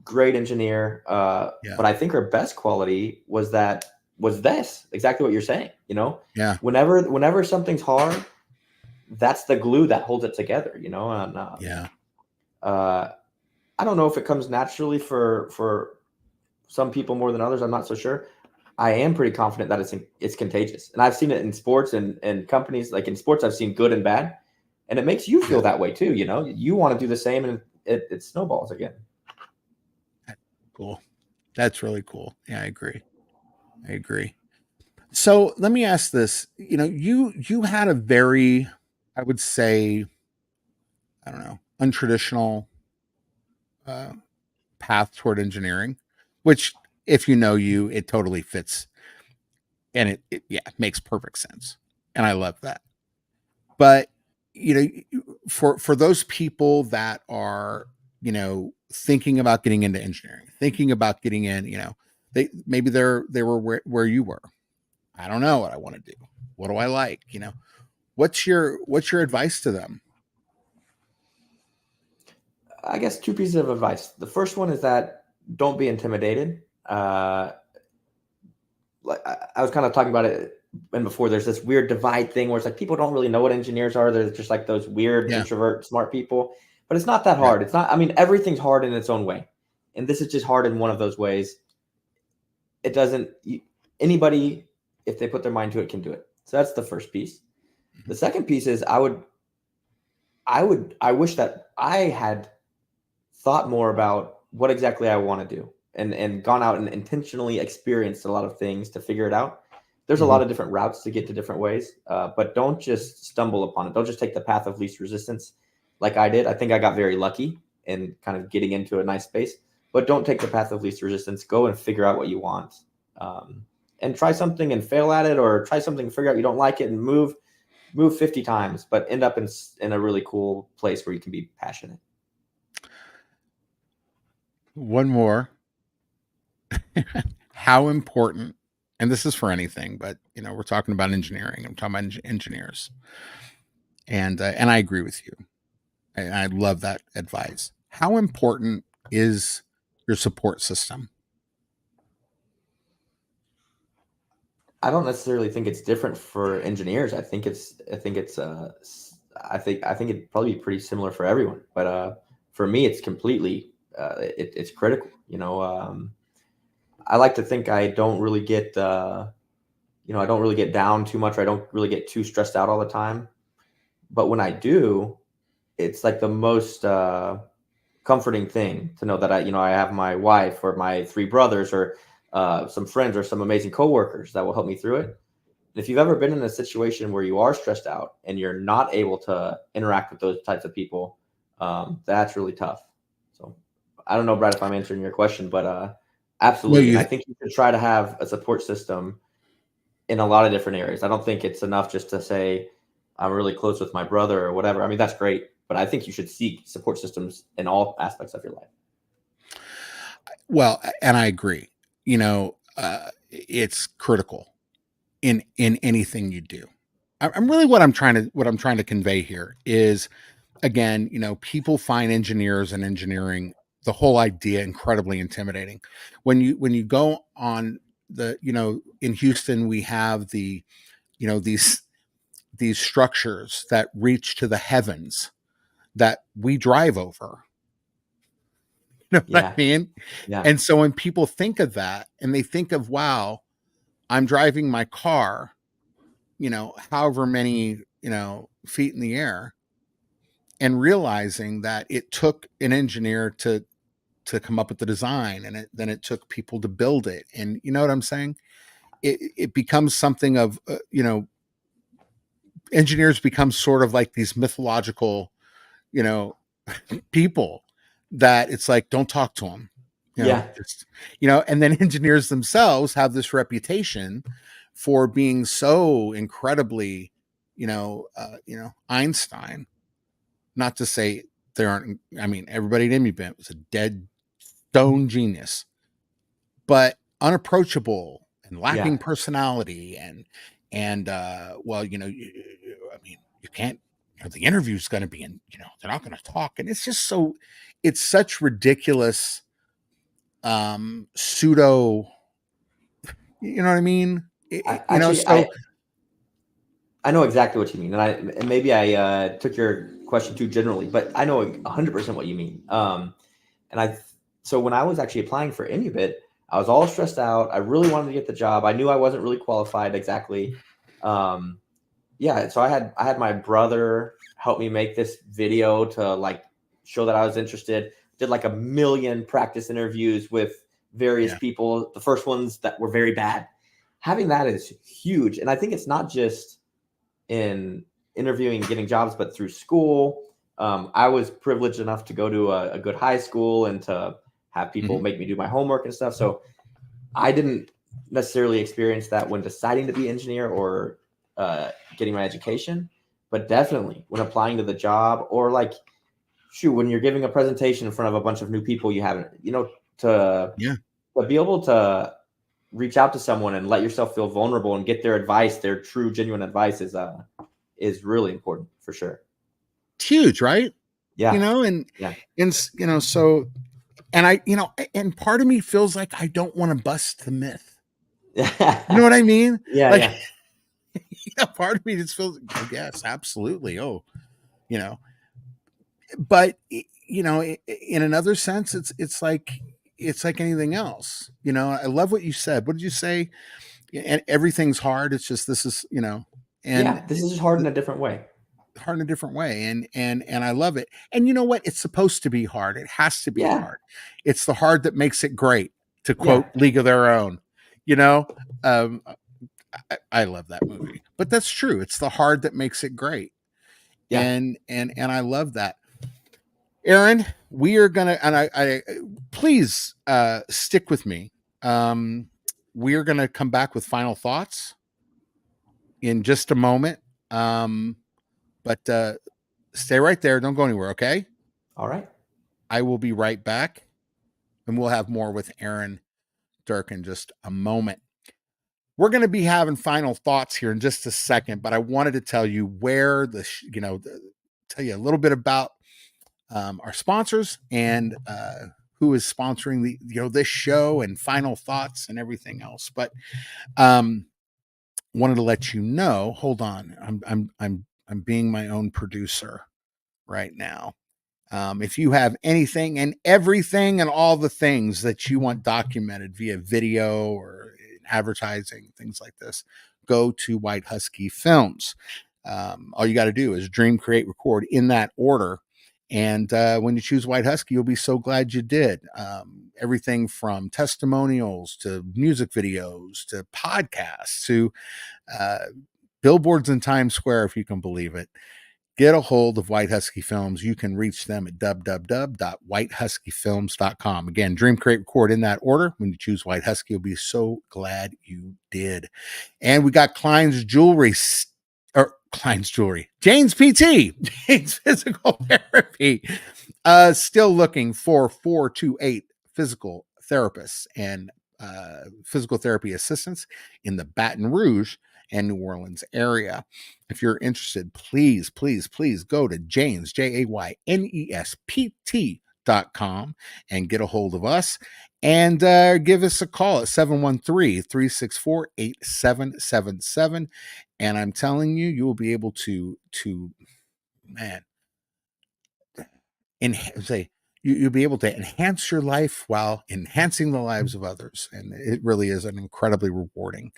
great engineer. Yeah. But I think her best quality was this exactly what you're saying. Yeah. Whenever something's hard, that's the glue that holds it together. And Yeah. uh, I don't know if it comes naturally for some people more than others. I'm not so sure. I am pretty confident that it's contagious, and I've seen it in sports and companies. Like in sports, I've seen good and bad, and it makes you feel Yeah. that way too. You want to do the same, and it snowballs again. Cool. That's really cool. Yeah, I agree. I agree. So let me ask this. You had a very, I would say, I don't know, untraditional uh, path toward engineering, which, if you know you, it totally fits, and it yeah, makes perfect sense, and I love that. But for those people that are thinking about getting into engineering, thinking about getting in, they were where you were. I don't know what I want to do. What do I like? What's your advice to them? I guess two pieces of advice. The first one is that don't be intimidated. Like I was kind of talking about it, and before there's this weird divide thing where it's like people don't really know what engineers are. They're just like those weird Yeah. introvert smart people. But it's not that Yeah. hard. It's not. I mean, everything's hard in its own way, and this is just hard in one of those ways. It doesn't. Anybody, if they put their mind to it, can do it. So that's the first piece. The second piece is I wish that I had thought more about what exactly I want to do and gone out and intentionally experienced a lot of things to figure it out. There's a Mhm. lot of different routes to get to different ways, but don't just stumble upon it. Don't just take the path of least resistance like I did. I think I got very lucky in kind of getting into a nice space, but don't take the path of least resistance. Go and figure out what you want, and try something and fail at it, or try something and figure out you don't like it and move 50 times, but end up in a really cool place where you can be passionate. One more. How important, and this is for anything, but we're talking about engineering. I'm talking about engineers, and I agree with you. I love that advice. How important is your support system? I don't necessarily think it's different for engineers. I think it'd probably be pretty similar for everyone. But for me, it's completely it's critical. I like to think I don't really get I don't really get down too much. Or I don't really get too stressed out all the time. But when I do, it's like the most comforting thing to know that I have my wife or my three brothers or some friends or some amazing coworkers that will help me through it. If you've ever been in a situation where you are stressed out and you're not able to interact with those types of people, that's really tough. So I don't know, Brad, if I'm answering your question, but Well, absolutely. And you I think you should try to have a support system in a lot of different areas. I don't think it's enough just to say I'm really close with my brother or whatever. I mean, that's great, but I think you should seek support systems in all aspects of your life. well, and I agree. It's critical in anything you do. I'm really what I'm trying to convey here is, again, people find engineers and engineering, the whole idea, incredibly intimidating. When you go on in Houston, we have these structures that reach to the heavens that we drive over. You know what I Yeah. mean? Yeah. And so when people think of that and they think of, wow, I'm driving my car, however many, feet in the air, and realizing that it took an engineer to come up with the design, and then it took people to build it. And you know what I'm saying? It becomes something of, engineers become sort of like these mythological, you know, people that it's like, don't talk to them, Yeah. just, and then engineers themselves have this reputation for being so incredibly, Einstein, not to say there aren't, I mean, everybody at Imubit was a dead stone genius, but unapproachable and Yeah. lacking personality, and well, I mean, you can't, the interview's going to be in, they're not going to talk, and it's just so, it's such ridiculous, pseudo, you know what I mean? I actually So I know exactly what you mean, and maybe I took your question too generally, but I know 100% what you mean. And so when I was actually applying for Imubit, I was all stressed out. I really wanted to get the job. I knew I wasn't really qualified exactly. Um, yeah, so I had my brother help me make this video to like show that I was interested. Did like a million practice interviews with various yeah, people. The first ones that were very bad. Having that is huge, and I think it's not just in interviewing and getting jobs, but through school. I was privileged enough to go to a good high school and to have people hmm, make me do my homework and stuff. So I didn't necessarily experience that when deciding to be an engineer or getting my education, but definitely when applying to the job or like, shoot, when you're giving a presentation in front of a bunch of new people you haven't, to yeah. to be able to reach out to someone and let yourself feel vulnerable and get their advice, their true, genuine advice is really important for sure. It's huge, right? Yeah. And Yeah. so, and and part of me feels like I don't want to bust the myth. You know Yeah. what I mean? Like, Yeah. part of me just feels, oh, yes, absolutely. Oh, you know, but in another sense, it's like anything else. I love what you said. What did you say? And everything's hard. It's just, this is, and Yeah. This is just hard in a different way. hard in a different way, and I love it. And you know what? It's supposed to be hard. It has to be Yeah. hard. It's the hard that makes it great. To Yeah. quote League of Their Own, you know. Um, I love that movie, but that's true. It's the hard that makes it great, Yeah. and I love that. Aaron, we are gonna, and I please stick with me. We are gonna come back with final thoughts in just a moment. But stay right there. Don't go anywhere. Okay. All right. I will be right back, and we'll have more with Aaron Durke in just a moment. We're going to be having final thoughts here in just a second, but I wanted to tell you where tell you a little bit about our sponsors and who is sponsoring this show and final thoughts and everything else. But wanted to let you know. Hold on, I'm being my own producer right now. If you have anything and everything and all the things that you want documented via video or advertising, things like this, go to White Husky Films. All you got to do is dream, create, record in that order. And when you choose White Husky, you'll be so glad you did. Everything from testimonials to music videos to podcasts to billboards in Times Square, if you can believe it. Get a hold of White Husky Films. You can reach them at www.whitehuskyfilms.com. Again, dream, create, record in that order. When you choose White Husky, you'll be so glad you did. And we got Klein's Jewelry, Jane's PT, Jane's Physical Therapy, still looking for 428 physical therapists and physical therapy assistants in the Baton Rouge and New Orleans area. If you're interested, please go to Janes, JAYNESPT.com and get a hold of us and give us a call at 713-364-8777. And I'm telling you, you will be able to you'll be able to enhance your life while enhancing the lives of others. And it really is an incredibly rewarding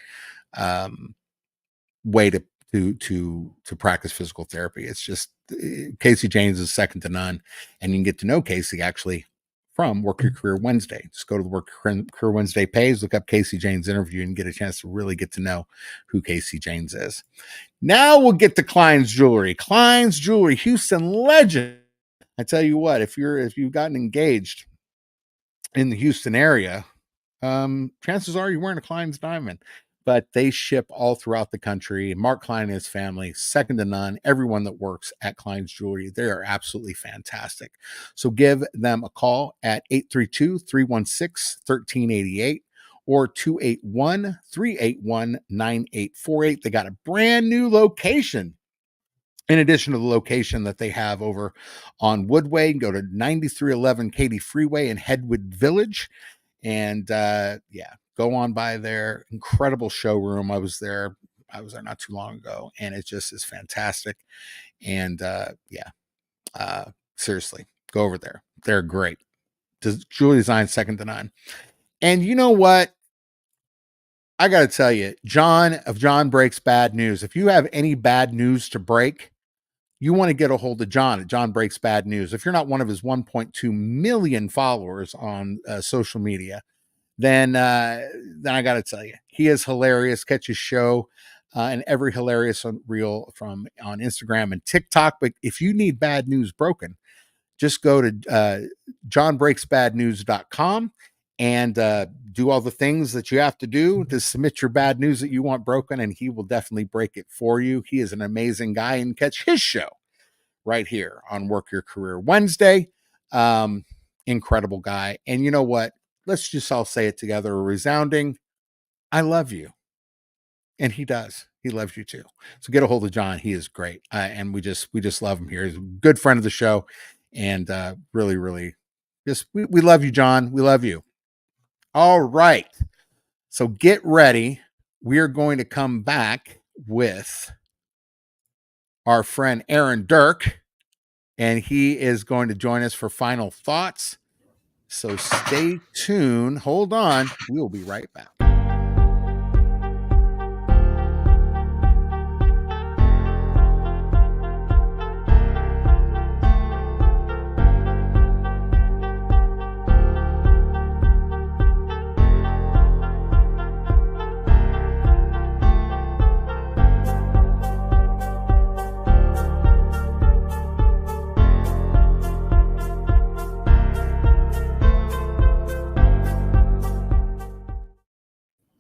way to practice physical therapy. It's just Casey Janes is second to none, and you can get to know Casey actually from Work Your Career Wednesday. Just go to the Work Your Career Wednesday page, look up Casey Janes interview, and get a chance to really get to know who Casey Janes is. Now we'll get to Klein's Jewelry. Klein's Jewelry, Houston legend. I tell you what, if you've gotten engaged in the Houston area, chances are you're wearing a Klein's diamond. But they ship all throughout the country. Mark Klein and his family, second to none. Everyone that works at Klein's Jewelry, they are absolutely fantastic. So give them a call at 832-316-1388 or 281-381-9848. They got a brand new location. In addition to the location that they have over on Woodway, go to 9311 Katy Freeway in Headwood Village. And go on by their incredible showroom. I was there not too long ago, and it just is fantastic. And seriously, go over there. They're great. Jewelry design second to none. And you know what? I got to tell you, John of John Breaks Bad News. If you have any bad news to break, you want to get a hold of John at John Breaks Bad News. If you're not one of his 1.2 million followers on social media, then I got to tell you, he is hilarious. Catch his show and every hilarious reel on Instagram and TikTok. But if you need bad news broken, just go to johnbreaksbadnews.com and do all the things that you have to do to submit your bad news that you want broken, and he will definitely break it for you. He is an amazing guy, and catch his show right here on Work Your Career Wednesday. Incredible guy. And you know what? Let's just all say it together, a resounding, I love you. And he does. He loves you too. So get a hold of John. He is great. And we just love him here. He's a good friend of the show. And really, really just, we love you, John. We love you. All right. So get ready. We are going to come back with our friend Aaron Durke, and he is going to join us for final thoughts. So stay tuned. Hold on. We will be right back.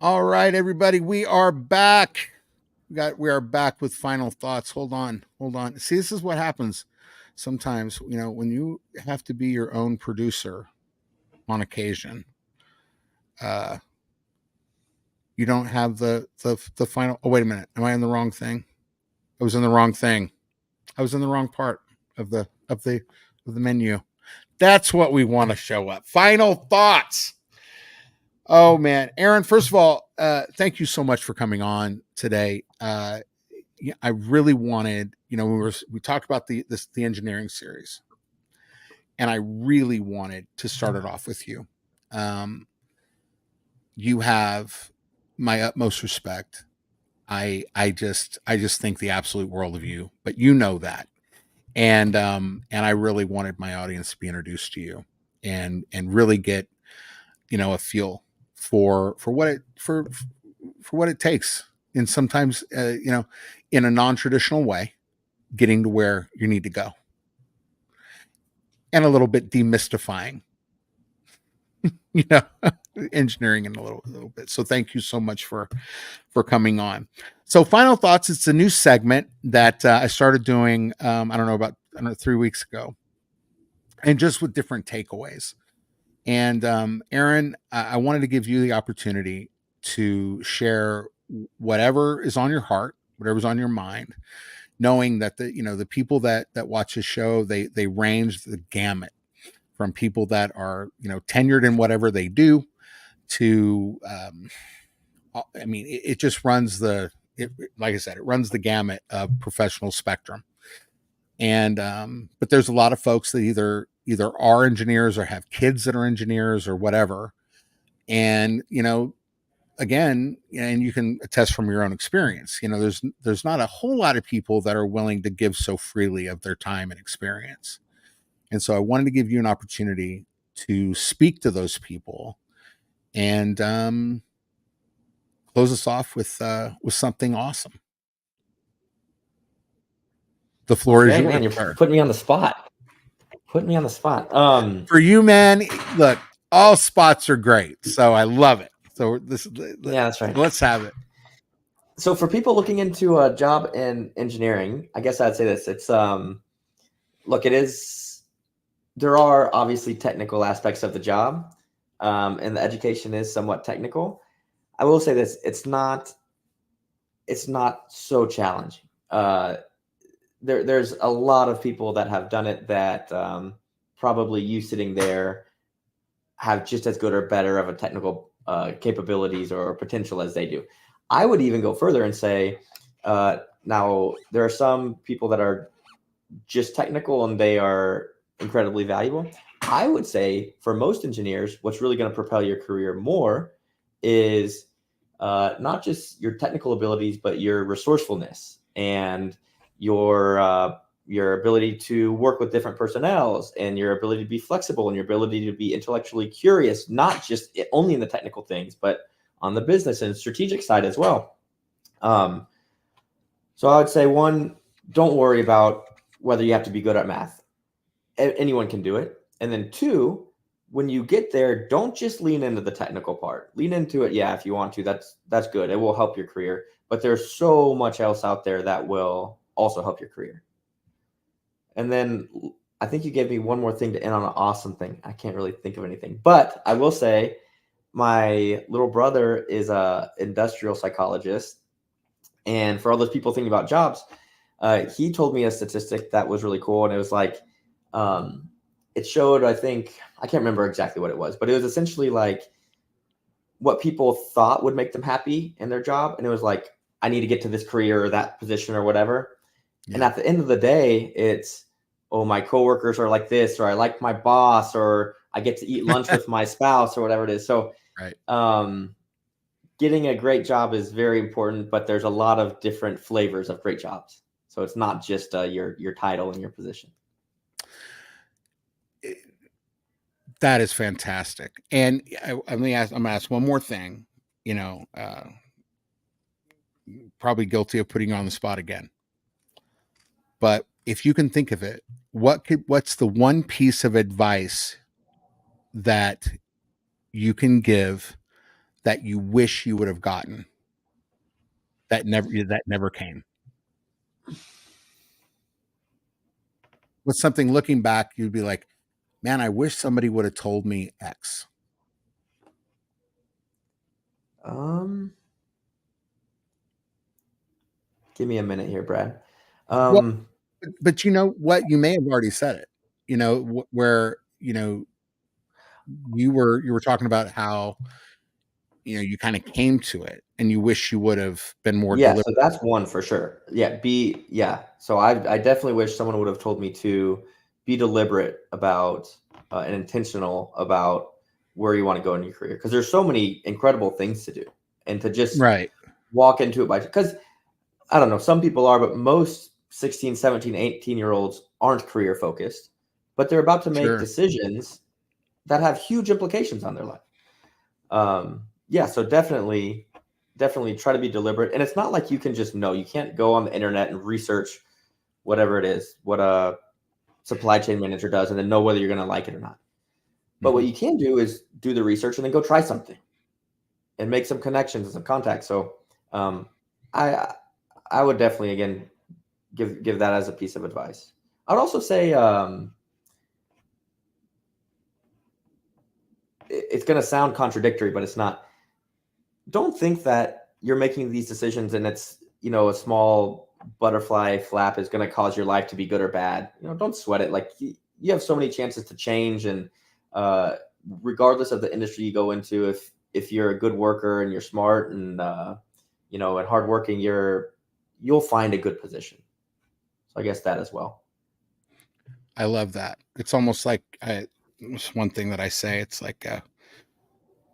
All right, everybody, we are back. We are back with final thoughts. Hold on. See, this is what happens sometimes, when you have to be your own producer on occasion. You don't have the final. Oh, wait a minute. Am I in the wrong thing? I was in the wrong thing. I was in the wrong part of the menu. That's what we want to show up. Final thoughts. Oh man, Aaron. First of all, thank you so much for coming on today. I really wanted, we talked about the engineering series, and I really wanted to start it off with you. You have my utmost respect. I just think the absolute world of you, but you know that. And I really wanted my audience to be introduced to you and really get, a feel for what it takes, and sometimes in a non-traditional way, getting to where you need to go, and a little bit demystifying you know engineering in a little bit. So thank you so much for coming on. So final thoughts, it's a new segment that I started doing, I don't know, 3 weeks ago, and just with different takeaways. And Aaron, I wanted to give you the opportunity to share whatever is on your heart, whatever's on your mind, knowing that the people that watch the show, they range the gamut from people that are tenured in whatever they do to I mean, it just runs like I said, it runs the gamut of professional spectrum. And but there's a lot of folks that either are engineers or have kids that are engineers or whatever. And again, and you can attest from your own experience, there's not a whole lot of people that are willing to give so freely of their time and experience. And so I wanted to give you an opportunity to speak to those people and close us off with something awesome. The floor is Okay, yours, man, you're sir. putting me on the spot. For you, man, look, all spots are great, so I love it. So Yeah, that's right. Let's have it. So for people looking into a job in engineering, I guess I'd say this. It's look, there are obviously technical aspects of the job, and the education is somewhat technical. I will say this: it's not so challenging. There's a lot of people that have done it that probably you sitting there have just as good or better of a technical capabilities or potential as they do. I would even go further and say, now there are some people that are just technical and they are incredibly valuable. I would say for most engineers, what's really going to propel your career more is not just your technical abilities, but your resourcefulness and your ability to work with different personnels and your ability to be flexible and your ability to be intellectually curious, not just only in the technical things, but on the business and strategic side as well. So I would say, one, don't worry about whether you have to be good at math. Anyone can do it. And then two, when you get there, don't just lean into the technical part. Lean into it, yeah, if you want to. That's good. It will help your career. But there's so much else out there that will also help your career. And then I think you gave me one more thing to end on, an awesome thing. I can't really think of anything. But I will say my little brother is an industrial psychologist. And for all those people thinking about jobs, he told me a statistic that was really cool. And it was like, it showed, I think, I can't remember exactly what it was, but it was essentially like what people thought would make them happy in their job. And it was like, I need to get to this career or that position or whatever. Yeah. And at the end of the day, it's, oh, my coworkers are like this, or I like my boss, or I get to eat lunch with my spouse or whatever it is. So right. Getting a great job is very important, but there's a lot of different flavors of great jobs. So it's not just your title and your position. That is fantastic. And I'm going to ask one more thing, probably guilty of putting you on the spot again. But if you can think of it, what's the one piece of advice that you can give that you wish you would have gotten that never came? What's something looking back you'd be like, man, I wish somebody would have told me X. Give me a minute here, Brad. Well, but you know what? You may have already said it. You know where you were talking about how you kind of came to it, and you wish you would have been more Yeah, deliberate. so that's one for sure. Yeah. So I definitely wish someone would have told me to be deliberate about and intentional about where you want to go in your career, because there's so many incredible things to do, and to just Right. walk into it because I don't know, some people are, but most 16, 17, 18-year-olds aren't career focused, but they're about to make Sure. decisions that have huge implications on their life. Yeah, so definitely try to be deliberate. And it's not like you can just know. You can't go on the internet and research whatever it is, what a supply chain manager does, and then know whether you're going to like it or not. But what you can do is do the research and then go try something and make some connections and some contacts. So I would definitely, again, give that as a piece of advice. I would also say it's going to sound contradictory, but it's not. Don't think that you're making these decisions and it's, a small butterfly flap is going to cause your life to be good or bad. Don't sweat it. Like, you have so many chances to change, and regardless of the industry you go into, if you're a good worker and you're smart and and hardworking, you'll find a good position. So I guess that as well. I love that. It's almost like it's one thing that I say. It's like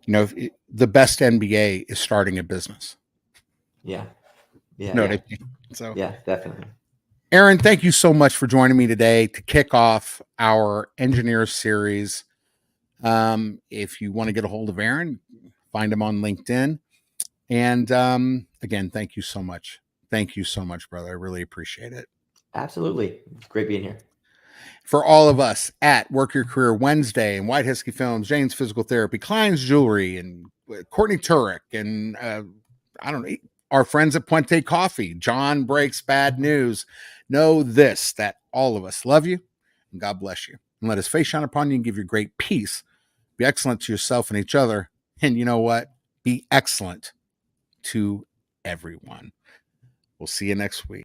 the best MBA is starting a business. Yeah. You know what I mean? So Yeah, definitely. Aaron, thank you so much for joining me today to kick off our engineer series. If you want to get a hold of Aaron, find him on LinkedIn. And again, thank you so much. Thank you so much, brother. I really appreciate it. Absolutely. It's great being here. For all of us at Work Your Career Wednesday and White Husky Films, Jane's Physical Therapy, Klein's Jewelry, and Courtney Turek, and I don't know, our friends at Puente Coffee, John Breaks Bad News, know this, that all of us love you and God bless you. And let his face shine upon you and give you great peace. Be excellent to yourself and each other. And you know what? Be excellent to everyone. We'll see you next week.